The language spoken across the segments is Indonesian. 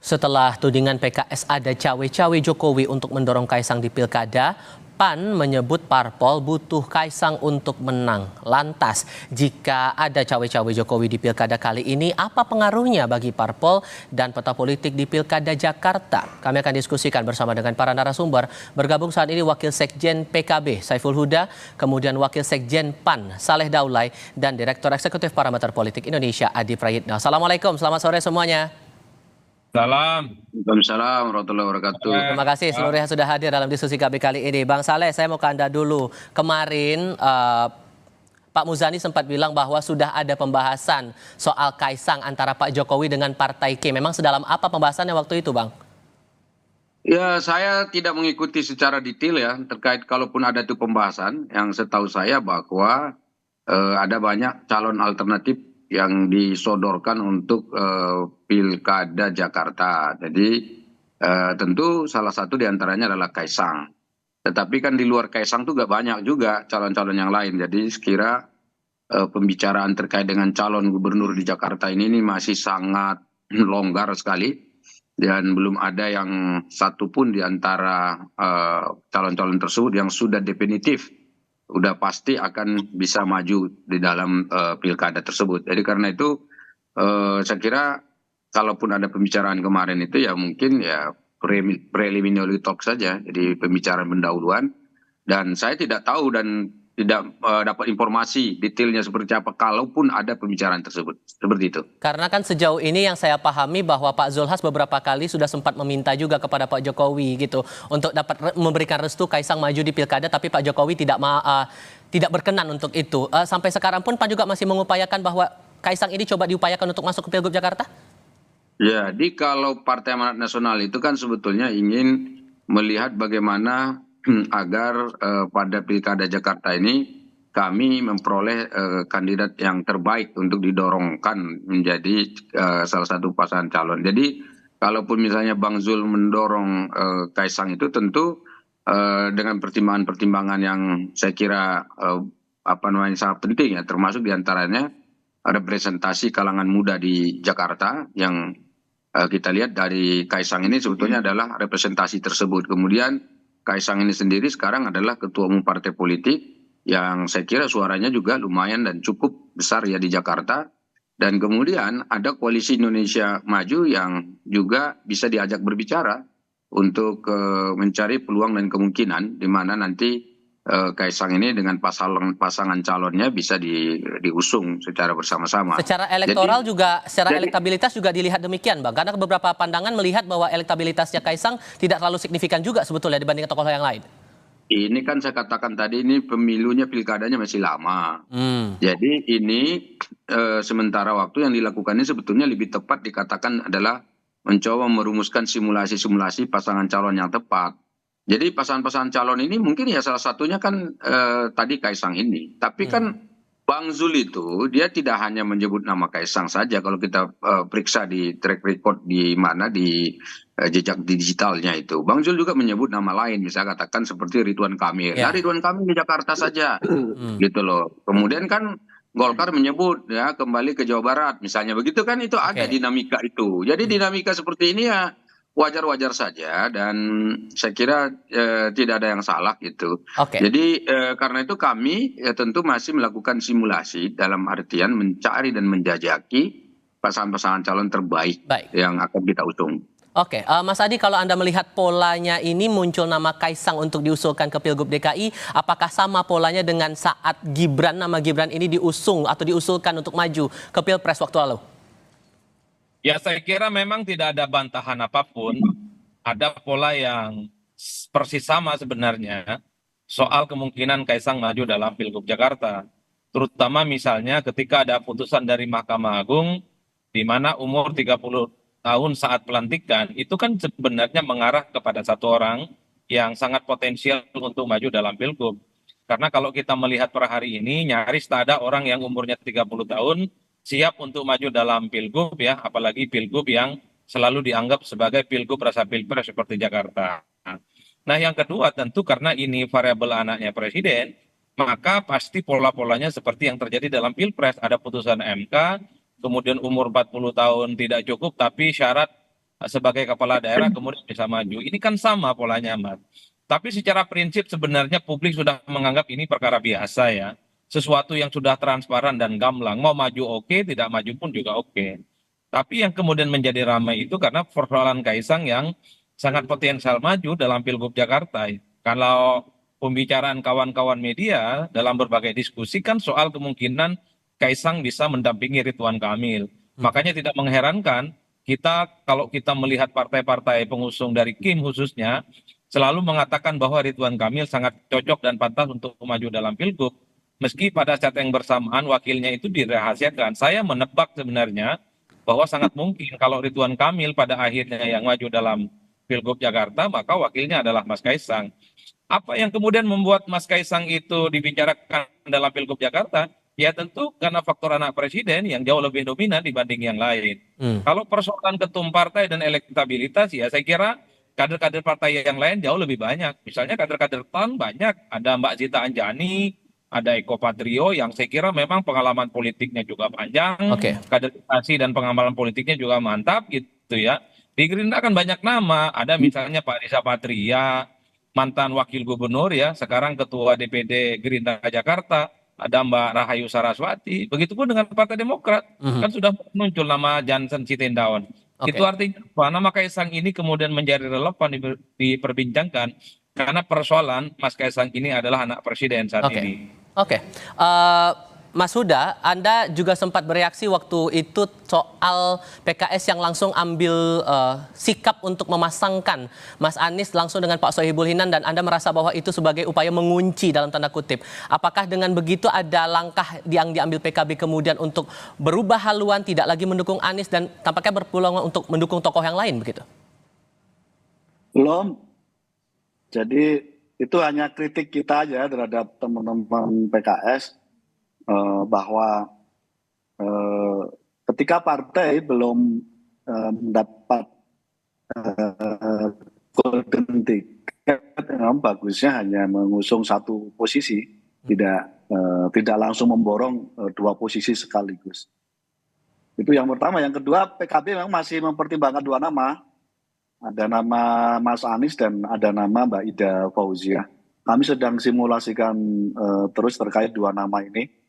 Setelah tudingan PKS ada cawe-cawe Jokowi untuk mendorong Kaisang di Pilkada, PAN menyebut parpol butuh Kaisang untuk menang. Lantas, jika ada cawe-cawe Jokowi di Pilkada kali ini, apa pengaruhnya bagi parpol dan peta politik di Pilkada Jakarta? Kami akan diskusikan bersama dengan para narasumber. Bergabung saat ini Wakil Sekjen PKB Saiful Huda, kemudian Wakil Sekjen PAN Saleh Daulay, dan Direktur Eksekutif Parameter Politik Indonesia Adi Prayitna. Assalamualaikum, selamat sore semuanya. Salam. Waalaikumsalam warahmatullahi wabarakatuh. Terima kasih seluruhnya sudah hadir dalam diskusi kami kali ini. Bang Saleh, saya mau ke Anda dulu. Kemarin Pak Muzani sempat bilang bahwa sudah ada pembahasan soal Kaisang antara Pak Jokowi dengan Partai K. Memang sedalam apa pembahasannya waktu itu, Bang? Ya, saya tidak mengikuti secara detail ya terkait kalaupun ada itu pembahasan. Yang setahu saya bahwa ada banyak calon alternatif yang disodorkan untuk Pilkada Jakarta. Jadi tentu salah satu diantaranya adalah Kaisang. Tetapi kan di luar Kaisang tuh gak banyak juga calon-calon yang lain. Jadi sekira pembicaraan terkait dengan calon gubernur di Jakarta ini masih sangat longgar sekali. Dan belum ada yang satupun di antara calon-calon tersebut yang sudah definitif, udah pasti akan bisa maju di dalam pilkada tersebut. Jadi karena itu saya kira kalaupun ada pembicaraan kemarin itu ya mungkin ya preliminary talk saja, jadi pembicaraan pendahuluan. Dan saya tidak tahu dan tidak dapat informasi detailnya seperti apa kalaupun ada pembicaraan tersebut. Seperti itu. Karena kan sejauh ini yang saya pahami bahwa Pak Zulhas beberapa kali sudah sempat meminta juga kepada Pak Jokowi gitu untuk dapat memberikan restu Kaisang maju di Pilkada, tapi Pak Jokowi tidak berkenan untuk itu. Sampai sekarang pun Pak juga masih mengupayakan bahwa Kaisang ini coba diupayakan untuk masuk ke Pilgub Jakarta? Jadi kalau Partai Amanat Nasional itu kan sebetulnya ingin melihat bagaimana agar pada Pilkada Jakarta ini kami memperoleh kandidat yang terbaik untuk didorongkan menjadi salah satu pasangan calon. Jadi kalaupun misalnya Bang Zul mendorong Kaisang itu tentu dengan pertimbangan-pertimbangan yang saya kira sangat penting ya, termasuk diantaranya representasi kalangan muda di Jakarta yang kita lihat dari Kaisang ini sebetulnya adalah representasi tersebut. Kemudian Kaisang ini sendiri sekarang adalah ketua umum partai politik yang saya kira suaranya juga lumayan dan cukup besar ya di Jakarta. Dan kemudian ada Koalisi Indonesia Maju yang juga bisa diajak berbicara untuk mencari peluang dan kemungkinan di mana nanti Kaisang ini dengan pasangan calonnya bisa diusung secara bersama-sama. Secara elektoral juga, secara elektabilitas juga dilihat demikian, Bang. Karena beberapa pandangan melihat bahwa elektabilitasnya Kaisang tidak terlalu signifikan juga sebetulnya dibandingkan tokoh yang lain. Ini kan saya katakan tadi ini pemilunya pilkadanya masih lama. Jadi ini sementara waktu yang dilakukan ini sebetulnya lebih tepat dikatakan adalah mencoba merumuskan simulasi-simulasi pasangan calon yang tepat. Jadi pasangan-pasangan calon ini mungkin ya salah satunya kan tadi Kaisang ini. Tapi kan Bang Zul itu dia tidak hanya menyebut nama Kaisang saja. Kalau kita periksa di track record di mana di jejak digitalnya itu. Bang Zul juga menyebut nama lain. Misalnya katakan seperti Ridwan Kamil. Nah, Ridwan Kamil di Jakarta saja. Gitu loh. Kemudian kan Golkar menyebut ya kembali ke Jawa Barat. Misalnya begitu kan itu ada dinamika itu. Jadi dinamika seperti ini ya wajar-wajar saja dan saya kira tidak ada yang salah gitu. Jadi karena itu kami tentu masih melakukan simulasi dalam artian mencari dan menjajaki pasangan-pasangan calon terbaik yang akan kita usung. Mas Adi, kalau Anda melihat polanya ini muncul nama Kaisang untuk diusulkan ke Pilgub DKI, apakah sama polanya dengan saat nama Gibran ini diusung atau diusulkan untuk maju ke Pilpres waktu lalu? Ya, saya kira memang tidak ada bantahan apapun. Ada pola yang persis sama sebenarnya soal kemungkinan Kaisang maju dalam Pilgub Jakarta. Terutama misalnya ketika ada putusan dari Mahkamah Agung di mana umur 30 tahun saat pelantikan itu kan sebenarnya mengarah kepada satu orang yang sangat potensial untuk maju dalam Pilgub. Karena kalau kita melihat per hari ini nyaris tak ada orang yang umurnya 30 tahun siap untuk maju dalam Pilgub ya, apalagi Pilgub yang selalu dianggap sebagai Pilgub rasa Pilpres seperti Jakarta. Nah yang kedua tentu karena ini variabel anaknya presiden, maka pasti pola-polanya seperti yang terjadi dalam Pilpres. Ada putusan MK, kemudian umur 40 tahun tidak cukup tapi syarat sebagai kepala daerah kemudian bisa maju. Ini kan sama polanya, Mas. Tapi secara prinsip sebenarnya publik sudah menganggap ini perkara biasa ya. Sesuatu yang sudah transparan dan gamblang. Mau maju oke, tidak maju pun juga oke. Tapi yang kemudian menjadi ramai itu karena persoalan Kaisang yang sangat potensial maju dalam Pilgub Jakarta. Kalau pembicaraan kawan-kawan media dalam berbagai diskusi kan soal kemungkinan Kaisang bisa mendampingi Ridwan Kamil. Makanya tidak mengherankan kita kalau kita melihat partai-partai pengusung dari Kim khususnya selalu mengatakan bahwa Ridwan Kamil sangat cocok dan pantas untuk maju dalam Pilgub. Meski pada saat yang bersamaan wakilnya itu dirahasiakan. Saya menebak sebenarnya bahwa sangat mungkin kalau Ridwan Kamil pada akhirnya yang maju dalam Pilgub Jakarta, maka wakilnya adalah Mas Kaisang. Apa yang kemudian membuat Mas Kaisang itu dibicarakan dalam Pilgub Jakarta? Ya tentu karena faktor anak presiden yang jauh lebih dominan dibanding yang lain. Kalau persoalan ketum partai dan elektabilitas, ya saya kira kader-kader partai yang lain jauh lebih banyak. Misalnya kader-kader PAN banyak, ada Mbak Zita Anjani, ada Eko Patrio yang saya kira memang pengalaman politiknya juga panjang, Oke. kaderisasi dan pengamalan politiknya juga mantap gitu ya. Di Gerindra kan banyak nama, ada misalnya Pak Riza Patria, mantan wakil gubernur ya, sekarang ketua DPD Gerindra Jakarta, ada Mbak Rahayu Saraswati, begitupun dengan Partai Demokrat, kan sudah muncul nama Johnson Sitindaun. Oke. Itu artinya apa? Nama Kaisang ini kemudian menjadi relevan diperbincangkan karena persoalan Mas Kaisang ini adalah anak presiden saat Oke. ini. Oke. Mas Huda, Anda juga sempat bereaksi waktu itu soal PKS yang langsung ambil sikap untuk memasangkan Mas Anies langsung dengan Pak Sohibul Hinan dan Anda merasa bahwa itu sebagai upaya mengunci dalam tanda kutip. Apakah dengan begitu ada langkah yang diambil PKB kemudian untuk berubah haluan, tidak lagi mendukung Anies dan tampaknya berpeluang untuk mendukung tokoh yang lain begitu? Belum. Jadi itu hanya kritik kita aja terhadap teman-teman PKS bahwa ketika partai belum mendapat golden ticket, memang bagusnya hanya mengusung satu posisi, tidak langsung memborong dua posisi sekaligus. Itu yang pertama. Yang kedua, PKB memang masih mempertimbangkan dua nama. Ada nama Mas Anies dan ada nama Mbak Ida Fauzia. Kami sedang simulasikan terus terkait dua nama ini.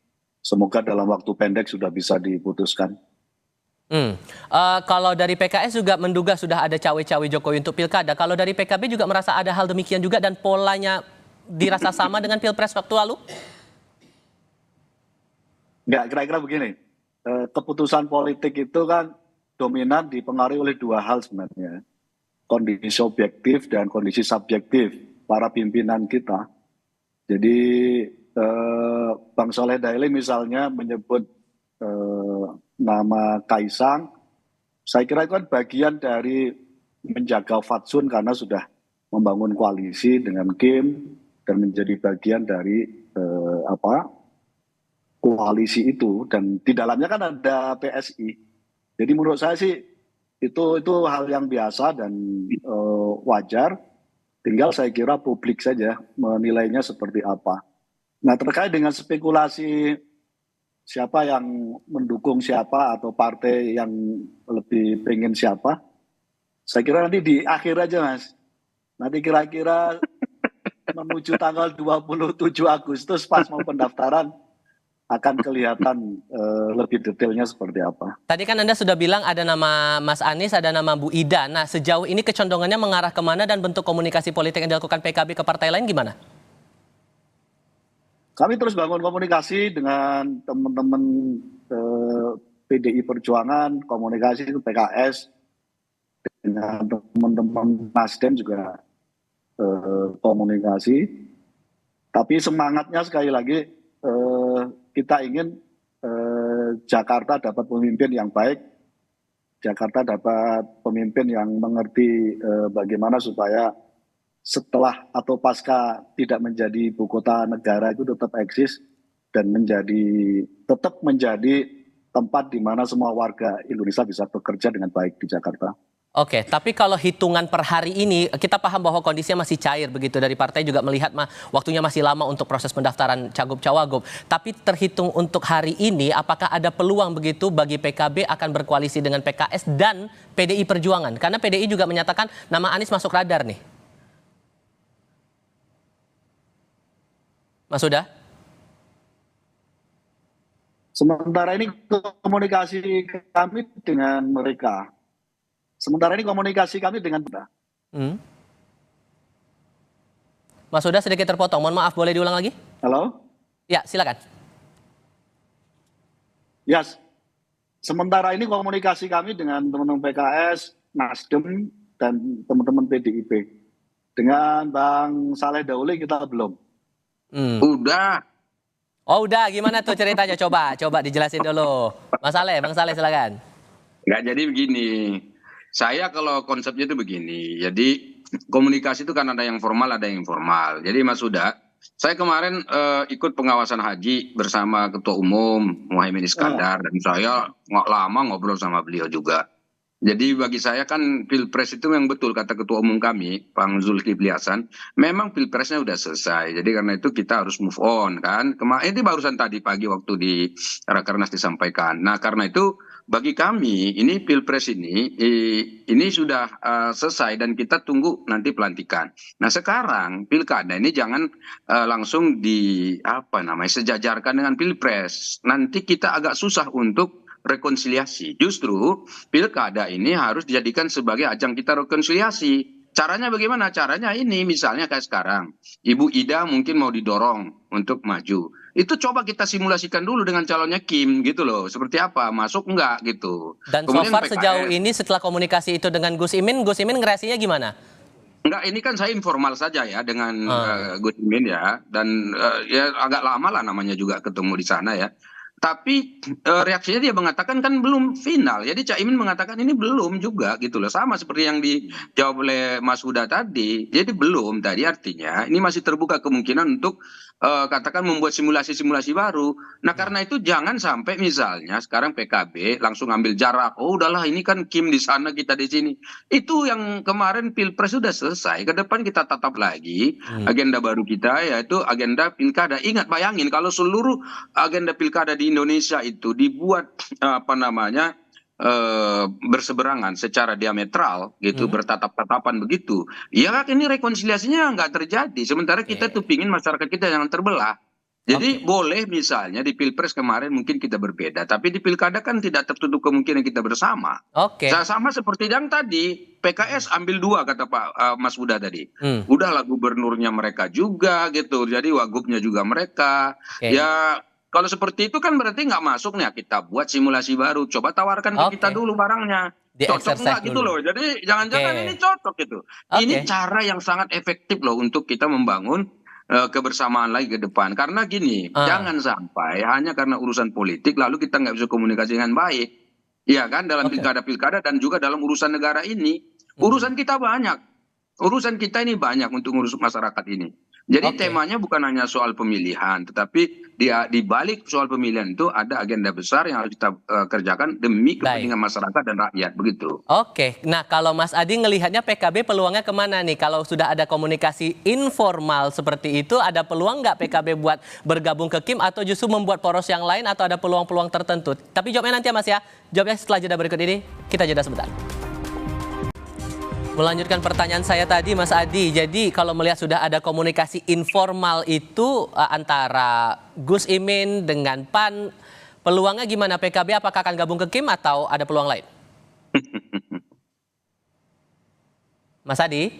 Semoga dalam waktu pendek sudah bisa diputuskan. Kalau dari PKS juga menduga sudah ada cawe-cawe Jokowi untuk pilkada. Kalau dari PKB juga merasa ada hal demikian juga dan polanya dirasa sama dengan Pilpres waktu lalu? Enggak, kira-kira begini. Keputusan politik itu kan dominan dipengaruhi oleh dua hal sebenarnya. Kondisi objektif dan kondisi subjektif para pimpinan kita. Jadi Bang Soleh Daily misalnya menyebut nama Kaisang, saya kira itu kan bagian dari menjaga fatsun karena sudah membangun koalisi dengan Kim dan menjadi bagian dari koalisi itu, dan di dalamnya kan ada PSI. Jadi menurut saya sih itu hal yang biasa dan wajar. Tinggal saya kira publik saja menilainya seperti apa. Nah, terkait dengan spekulasi siapa yang mendukung siapa atau partai yang lebih pengen siapa, saya kira nanti di akhir aja, Mas. Nanti kira-kira menuju tanggal 27 Agustus pas mau pendaftaran akan kelihatan lebih detailnya seperti apa. Tadi kan Anda sudah bilang ada nama Mas Anies, ada nama Bu Ida. Nah, sejauh ini kecondongannya mengarah kemana dan bentuk komunikasi politik yang dilakukan PKB ke partai lain gimana? Kami terus bangun komunikasi dengan teman-teman PDI Perjuangan, komunikasi itu PKS, dengan teman-teman Nasdem juga komunikasi. Tapi semangatnya sekali lagi kita ingin Jakarta dapat pemimpin yang baik, Jakarta dapat pemimpin yang mengerti bagaimana supaya setelah atau pasca tidak menjadi ibu kota negara itu tetap eksis dan tetap menjadi tempat di mana semua warga Indonesia bisa bekerja dengan baik di Jakarta. Oke, tapi kalau hitungan per hari ini, kita paham bahwa kondisinya masih cair begitu. Dari partai juga melihat waktunya masih lama untuk proses pendaftaran Cagup Cawagup. Tapi terhitung untuk hari ini, apakah ada peluang begitu bagi PKB akan berkoalisi dengan PKS dan PDI Perjuangan? Karena PDI juga menyatakan nama Anies masuk radar nih. Mas Huda? Sementara ini komunikasi kami dengan mereka. Mas Huda sedikit terpotong. Mohon maaf, boleh diulang lagi? Halo? Ya, silakan. Yes. Sementara ini komunikasi kami dengan teman-teman PKS, Nasdem, dan teman-teman PDIP. Dengan Bang Saleh Daule kita belum. Udah. Oh udah, gimana tuh ceritanya? Coba dijelasin dulu. Bang Saleh silakan. Nggak, jadi begini. Saya kalau konsepnya itu begini. Jadi komunikasi itu kan ada yang formal, ada yang informal. Jadi Mas Huda, saya kemarin ikut pengawasan haji bersama Ketua Umum Muhaimin Iskandar. Dan saya nggak lama ngobrol sama beliau juga. Jadi bagi saya kan Pilpres itu yang betul kata Ketua Umum kami, Bang Zulkifli Hasan, memang Pilpresnya udah selesai. Jadi karena itu kita harus move on kan. Ini barusan tadi pagi waktu di Rakernas disampaikan. Nah karena itu bagi kami ini Pilpres ini sudah selesai dan kita tunggu nanti pelantikan. Nah sekarang Pilkada ini jangan langsung sejajarkan dengan Pilpres. Nanti kita agak susah untuk rekonsiliasi. Justru Pilkada ini harus dijadikan sebagai ajang kita rekonsiliasi. Caranya bagaimana? Caranya ini misalnya kayak sekarang. Ibu Ida mungkin mau didorong untuk maju. Itu coba kita simulasikan dulu dengan calonnya Kim gitu loh. Seperti apa? Masuk enggak gitu. Dan Kemudian so far PKS, sejauh ini setelah komunikasi itu dengan Gus Imin ngerasinya gimana? Enggak, ini kan saya informal saja ya dengan Gus Imin ya. Dan ya agak lama lah namanya juga ketemu di sana ya. Tapi reaksinya dia mengatakan kan belum final. Jadi Cak Imin mengatakan ini belum juga gitu loh. Sama seperti yang dijawab oleh Mas Huda tadi. Jadi belum tadi artinya ini masih terbuka kemungkinan untuk katakan membuat simulasi-simulasi baru. Nah karena itu jangan sampai misalnya sekarang PKB langsung ambil jarak. Oh udahlah ini kan Kim di sana kita di sini. Itu yang kemarin Pilpres sudah selesai. Ke depan kita tatap lagi agenda baru kita yaitu agenda Pilkada. Ingat bayangin kalau seluruh agenda Pilkada di Indonesia itu dibuat berseberangan secara diametral gitu, bertatap-tatapan begitu, ya ini rekonsiliasinya nggak terjadi. Sementara kita tuh pingin masyarakat kita jangan terbelah. Jadi boleh misalnya di Pilpres kemarin mungkin kita berbeda, tapi di Pilkada kan tidak tertutup kemungkinan kita bersama. Sama seperti yang tadi PKS ambil dua kata Pak Mas Huda tadi. Udahlah gubernurnya mereka juga gitu, jadi wagubnya juga mereka. Ya kalau seperti itu kan berarti nggak masuk nih, kita buat simulasi baru. Coba tawarkan ke kita dulu barangnya. Cocok nggak gitu loh. Jadi jangan-jangan ini cocok gitu. Ini cara yang sangat efektif loh untuk kita membangun kebersamaan lagi ke depan. Karena gini, jangan sampai hanya karena urusan politik lalu kita nggak bisa komunikasi dengan baik. Iya kan, dalam pilkada-pilkada dan juga dalam urusan negara ini. Urusan kita banyak. Urusan kita ini banyak untuk ngurus masyarakat ini. Jadi temanya bukan hanya soal pemilihan, tetapi di balik soal pemilihan itu ada agenda besar yang harus kita kerjakan demi kepentingan masyarakat dan rakyat, begitu. Oke, nah kalau Mas Adi ngelihatnya PKB peluangnya kemana nih? Kalau sudah ada komunikasi informal seperti itu, ada peluang nggak PKB buat bergabung ke Kim atau justru membuat poros yang lain atau ada peluang-peluang tertentu? Tapi jawabnya nanti ya Mas ya, jawabnya setelah jeda berikut ini, kita jeda sebentar. Melanjutkan pertanyaan saya tadi Mas Adi, jadi kalau melihat sudah ada komunikasi informal itu antara Gus Imin dengan PAN, peluangnya gimana PKB, apakah akan gabung ke Kim atau ada peluang lain? Mas Adi?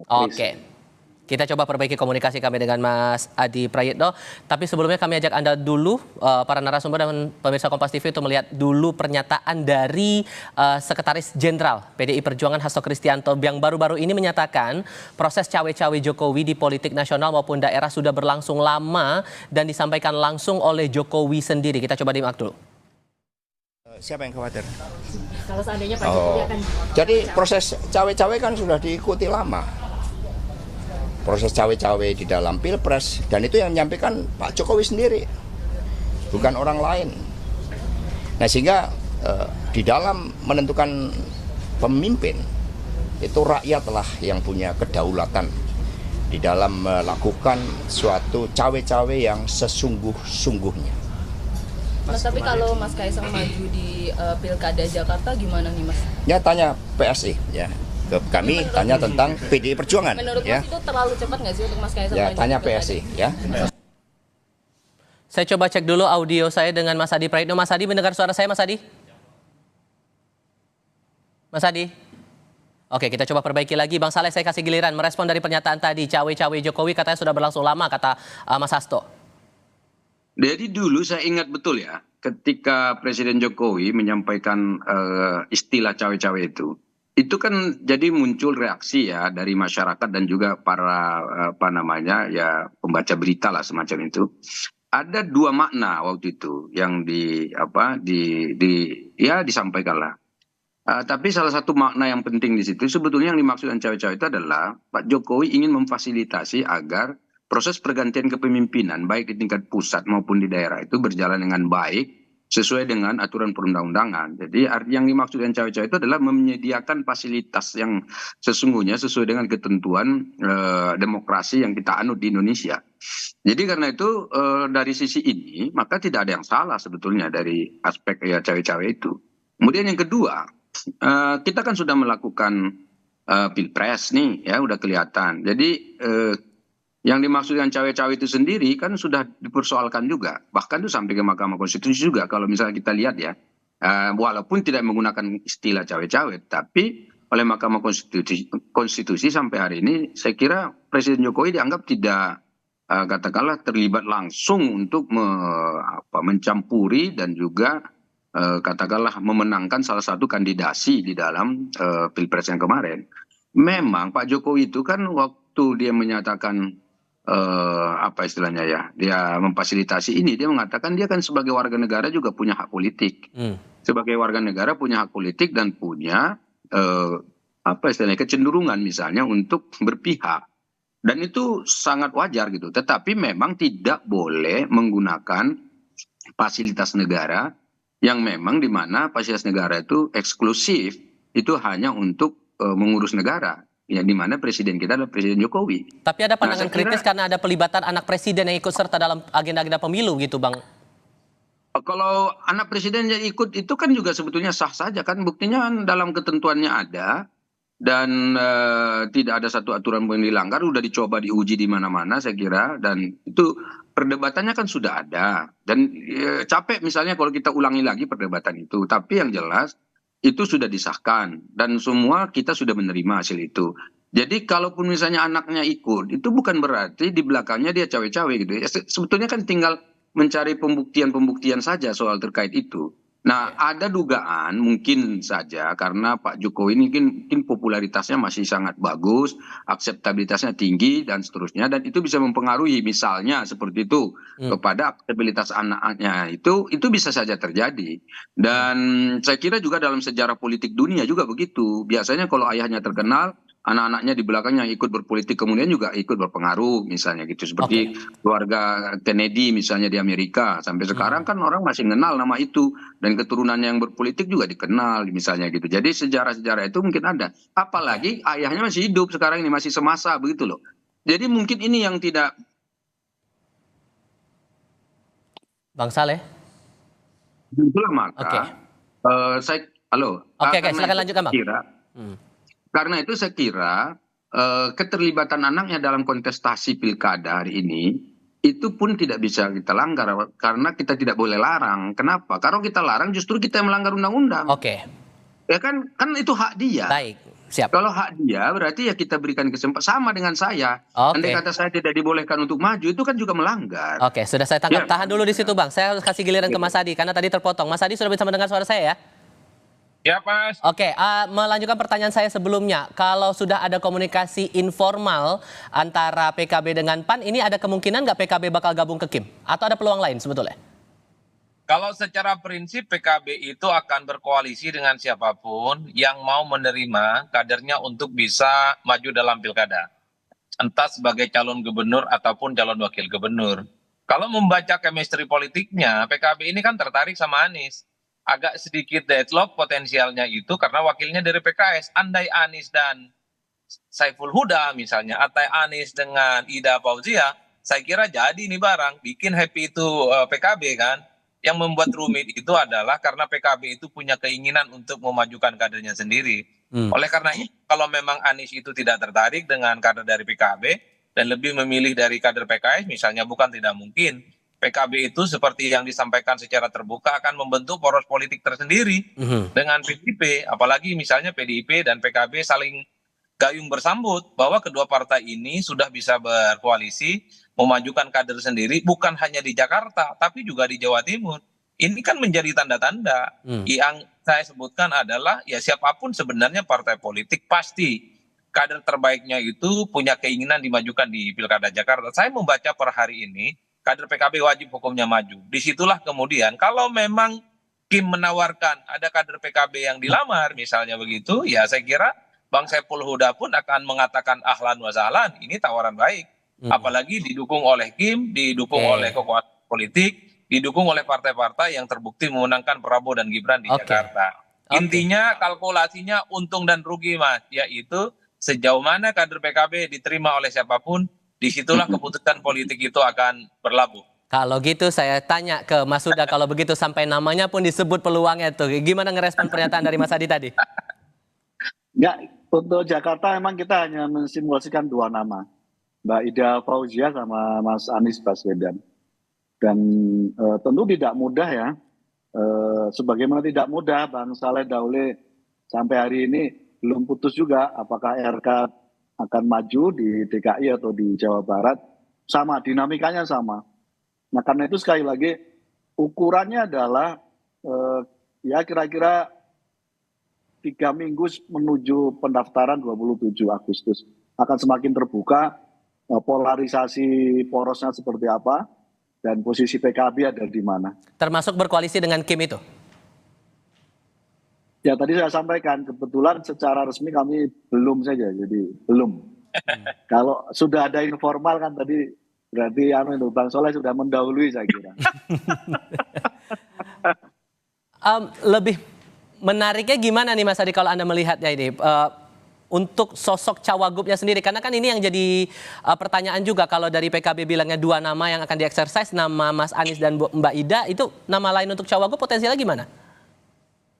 Oke. Kita coba perbaiki komunikasi kami dengan Mas Adi Prayitno. Tapi sebelumnya kami ajak Anda dulu, para narasumber dan pemirsa Kompas TV, untuk melihat dulu pernyataan dari Sekretaris Jenderal PDI Perjuangan Hasto Kristianto yang baru-baru ini menyatakan proses cawe-cawe Jokowi di politik nasional maupun daerah sudah berlangsung lama dan disampaikan langsung oleh Jokowi sendiri. Kita coba disimak dulu. Siapa yang khawatir? Kalau seandainya Pak Jokowi akan... Jadi proses cawe-cawe kan sudah diikuti lama. Proses cawe-cawe di dalam Pilpres, dan itu yang menyampaikan Pak Jokowi sendiri, bukan orang lain. Nah sehingga di dalam menentukan pemimpin itu rakyatlah yang punya kedaulatan di dalam melakukan suatu cawe-cawe yang sesungguh-sungguhnya. Mas, tapi kalau Mas Kaisang maju di Pilkada Jakarta gimana nih Mas? Ya tanya PSI ya. Ke kami tanya tentang PDI Perjuangan. Menurut ya. Mas itu terlalu cepat nggak sih untuk Mas Kaisang Ya maju tanya di Pilkada? PSI ya. Saya coba cek dulu audio saya dengan Mas Adi Praitno. Mas Adi mendengar suara saya, Mas Adi? Mas Adi? Oke, kita coba perbaiki lagi. Bang Saleh, saya kasih giliran merespon dari pernyataan tadi. Cawe-cawe Jokowi katanya sudah berlangsung lama, kata Mas Hasto. Jadi dulu saya ingat betul ya, ketika Presiden Jokowi menyampaikan istilah cawe-cawe itu kan jadi muncul reaksi ya dari masyarakat dan juga para pembaca berita lah semacam itu. Ada dua makna waktu itu yang disampaikan lah. Tapi salah satu makna yang penting di situ sebetulnya yang dimaksudkan cawe-cawe itu adalah Pak Jokowi ingin memfasilitasi agar proses pergantian kepemimpinan baik di tingkat pusat maupun di daerah itu berjalan dengan baik sesuai dengan aturan perundang-undangan. Jadi yang dimaksudkan cawe-cawe itu adalah menyediakan fasilitas yang sesungguhnya sesuai dengan ketentuan demokrasi yang kita anut di Indonesia. Jadi karena itu dari sisi ini maka tidak ada yang salah sebetulnya dari aspek ya cawe-cawe itu. Kemudian yang kedua, kita kan sudah melakukan pilpres nih ya udah kelihatan. Jadi yang dimaksudkan cawe-cawe itu sendiri kan sudah dipersoalkan juga. Bahkan itu sampai ke Mahkamah Konstitusi juga kalau misalnya kita lihat ya. Walaupun tidak menggunakan istilah cawe-cawe, tapi oleh Mahkamah Konstitusi sampai hari ini saya kira Presiden Jokowi dianggap tidak katakanlah terlibat langsung untuk mencampuri dan juga katakanlah memenangkan salah satu kandidasi di dalam pilpres yang kemarin. Memang Pak Jokowi itu kan waktu dia menyatakan istilahnya ya, dia memfasilitasi ini, dia mengatakan dia kan sebagai warga negara juga punya hak politik. Sebagai warga negara punya hak politik dan punya istilahnya kecenderungan misalnya untuk berpihak. Dan itu sangat wajar gitu. Tetapi memang tidak boleh menggunakan fasilitas negara yang memang di mana fasilitas negara itu eksklusif, itu hanya untuk mengurus negara. Ya, di mana presiden kita adalah Presiden Jokowi. Tapi ada pandangan kritis karena ada pelibatan anak presiden yang ikut serta dalam agenda-agenda pemilu gitu, Bang. Kalau anak presiden yang ikut itu kan juga sebetulnya sah saja kan, buktinya dalam ketentuannya ada dan tidak ada satu aturan pun dilanggar, udah dicoba diuji di mana-mana saya kira, dan itu perdebatannya kan sudah ada dan capek misalnya kalau kita ulangi lagi perdebatan itu, tapi yang jelas itu sudah disahkan dan semua kita sudah menerima hasil itu. Jadi kalaupun misalnya anaknya ikut, itu bukan berarti di belakangnya dia cawe-cawe gitu ya. Sebetulnya kan tinggal mencari pembuktian-pembuktian saja soal terkait itu. Nah, ada dugaan mungkin saja karena Pak Jokowi ini mungkin popularitasnya masih sangat bagus, akseptabilitasnya tinggi dan seterusnya, dan itu bisa mempengaruhi misalnya seperti itu kepada akseptabilitas anaknya, itu bisa saja terjadi. Dan saya kira juga dalam sejarah politik dunia juga begitu. Biasanya kalau ayahnya terkenal, anak-anaknya di belakangnya ikut berpolitik kemudian juga ikut berpengaruh misalnya gitu, seperti keluarga Kennedy misalnya di Amerika sampai sekarang kan orang masih kenal nama itu dan keturunannya yang berpolitik juga dikenal misalnya gitu. Jadi sejarah-sejarah itu mungkin ada, apalagi ayahnya masih hidup sekarang ini, masih semasa begitu loh. Jadi mungkin ini yang tidak. Bang Saleh. Itulah maka silakan lanjutkan, Bang. Karena itu saya kira keterlibatan anaknya dalam kontestasi pilkada hari ini itu pun tidak bisa kita langgar karena kita tidak boleh larang. Kenapa? Kalau kita larang justru kita melanggar undang-undang. Oke. Ya kan itu hak dia. Baik, siap. Kalau hak dia berarti ya kita berikan kesempatan, sama dengan saya. Andai kata saya tidak dibolehkan untuk maju itu kan juga melanggar. Oke, sudah saya tangkap. Ya. Tahan dulu di situ, Bang. Saya harus kasih giliran ke Mas Adi karena tadi terpotong. Mas Adi sudah bisa mendengar suara saya ya? Ya, Mas. Oke, melanjutkan pertanyaan saya sebelumnya. Kalau sudah ada komunikasi informal antara PKB dengan PAN, ini ada kemungkinan nggak PKB bakal gabung ke KIM? Atau ada peluang lain sebetulnya? Kalau secara prinsip PKB itu akan berkoalisi dengan siapapun yang mau menerima kadernya untuk bisa maju dalam pilkada. Entah sebagai calon gubernur ataupun calon wakil gubernur. Kalau membaca chemistry politiknya, PKB ini kan tertarik sama Anies. agak sedikit deadlock potensialnya itu karena wakilnya dari PKS. Andai Anies dan Saiful Huda misalnya, atau Anies dengan Ida Fauzia, saya kira jadi nih barang, bikin happy itu PKB kan. Yang membuat rumit itu adalah karena PKB itu punya keinginan untuk memajukan kadernya sendiri. Oleh karena itu, kalau memang Anies itu tidak tertarik dengan kader dari PKB dan lebih memilih dari kader PKS, misalnya, bukan tidak mungkin PKB itu seperti yang disampaikan secara terbuka akan membentuk poros politik tersendiri dengan PDIP, apalagi misalnya PDIP dan PKB saling gayung bersambut bahwa kedua partai ini sudah bisa berkoalisi memajukan kader sendiri bukan hanya di Jakarta tapi juga di Jawa Timur. Ini kan menjadi tanda-tanda. Yang saya sebutkan adalah ya siapapun sebenarnya partai politik pasti kader terbaiknya itu punya keinginan dimajukan di Pilkada Jakarta. Saya membaca per hari ini kader PKB wajib hukumnya maju. Disitulah kemudian kalau memang Kim menawarkan ada kader PKB yang dilamar misalnya begitu, ya saya kira Bang Saiful Huda pun akan mengatakan ahlan wa sahlan, ini tawaran baik. Apalagi didukung oleh Kim, didukung oleh kekuatan politik, didukung oleh partai-partai yang terbukti memenangkan Prabowo dan Gibran di Jakarta. Intinya kalkulasinya untung dan rugi, Mas, yaitu sejauh mana kader PKB diterima oleh siapapun, disitulah keputusan politik itu akan berlabuh. Kalau gitu saya tanya ke Mas Huda, kalau begitu sampai namanya pun disebut peluangnya tuh, gimana ngerespon pernyataan dari Mas Adi tadi? Ya, untuk Jakarta memang kita hanya mensimulasikan 2 nama, Mbak Ida Fauzia sama Mas Anies Baswedan. Dan tentu tidak mudah ya, sebagaimana tidak mudah Bang Saleh Daule sampai hari ini belum putus juga apakah RK akan maju di DKI atau di Jawa Barat, sama dinamikanya sama. Nah karena itu sekali lagi ukurannya adalah ya kira-kira 3 minggu menuju pendaftaran 27 Agustus akan semakin terbuka polarisasi porosnya seperti apa dan posisi PKB ada di mana. Termasuk berkoalisi dengan Kim itu? Ya tadi saya sampaikan kebetulan secara resmi kami belum saja, jadi belum. Kalau sudah ada informal kan tadi berarti Bang Soleh sudah mendahului saya kira. Lebih menariknya gimana nih Mas Adi kalau Anda melihatnya ini untuk sosok cawagupnya sendiri, karena kan ini yang jadi pertanyaan juga kalau dari PKB bilangnya 2 nama yang akan dieksersis, nama Mas Anies dan Mbak Ida, itu nama lain untuk cawagup potensialnya gimana?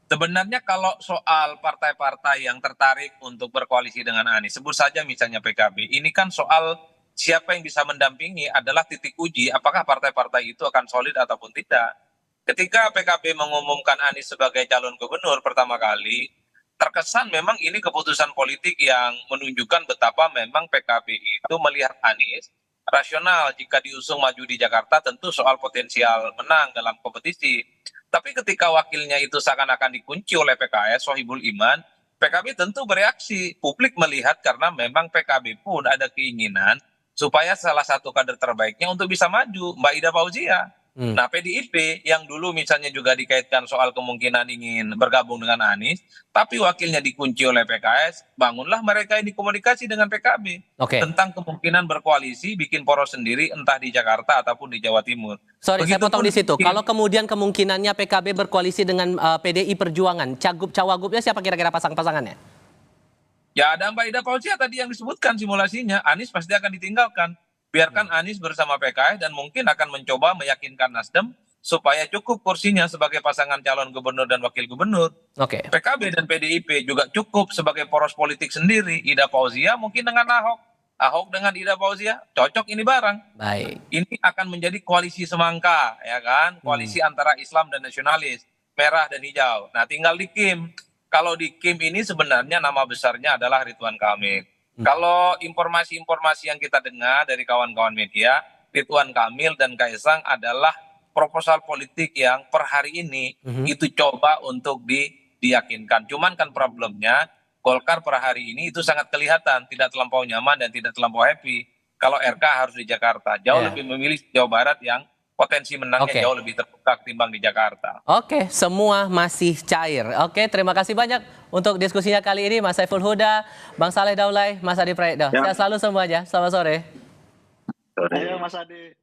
Sebenarnya kalau soal partai-partai yang tertarik untuk berkoalisi dengan Anies, sebut saja misalnya PKB, ini kan soal siapa yang bisa mendampingi adalah titik uji apakah partai-partai itu akan solid ataupun tidak. Ketika PKB mengumumkan Anies sebagai calon gubernur pertama kali, terkesan memang ini keputusan politik yang menunjukkan betapa memang PKB itu melihat Anies rasional jika diusung maju di Jakarta, tentu soal potensial menang dalam kompetisi. Tapi ketika wakilnya itu seakan-akan dikunci oleh PKS, Sohibul Iman, PKB tentu bereaksi. Publik melihat karena memang PKB pun ada keinginan supaya salah satu kader terbaiknya untuk bisa maju, Mbak Ida Fauzia. Nah PDIP yang dulu misalnya juga dikaitkan soal kemungkinan ingin bergabung dengan Anies, tapi wakilnya dikunci oleh PKS, bangunlah mereka ini komunikasi dengan PKB tentang kemungkinan berkoalisi, bikin poros sendiri entah di Jakarta ataupun di Jawa Timur. Sorry, saya potong di situ. Kalau kemudian kemungkinannya PKB berkoalisi dengan PDI Perjuangan, cagup-cawagupnya siapa kira-kira pasang-pasangannya? Ya ada Mbak Ida Fauzia tadi yang disebutkan simulasinya, Anies pasti akan ditinggalkan. Biarkan Anies bersama PKS dan mungkin akan mencoba meyakinkan Nasdem supaya cukup kursinya sebagai pasangan calon gubernur dan wakil gubernur. PKB dan PDIP juga cukup sebagai poros politik sendiri. Ida Fauzia mungkin dengan Ahok, Ahok dengan Ida Fauzia, cocok ini barang. Baik. Ini akan menjadi koalisi semangka, ya kan? Koalisi antara Islam dan nasionalis, merah dan hijau. Nah tinggal di Kim. Kalau di Kim ini sebenarnya nama besarnya adalah Ridwan Kamil. Kalau informasi-informasi yang kita dengar dari kawan-kawan media, Ridwan Kamil dan Kaisang adalah proposal politik yang per hari ini itu coba untuk diyakinkan. Cuman kan problemnya Golkar per hari ini itu sangat kelihatan tidak terlampau nyaman dan tidak terlampau happy. Kalau RK harus di Jakarta, jauh lebih memilih Jawa Barat yang potensi menangnya jauh lebih terbuka ketimbang di Jakarta. Semua masih cair. Terima kasih banyak untuk diskusinya kali ini Mas Saiful Huda, Bang Saleh Daulay, Mas Adi Praetno. Sehat selalu semuanya. Selamat sore. Ayo Mas Adi.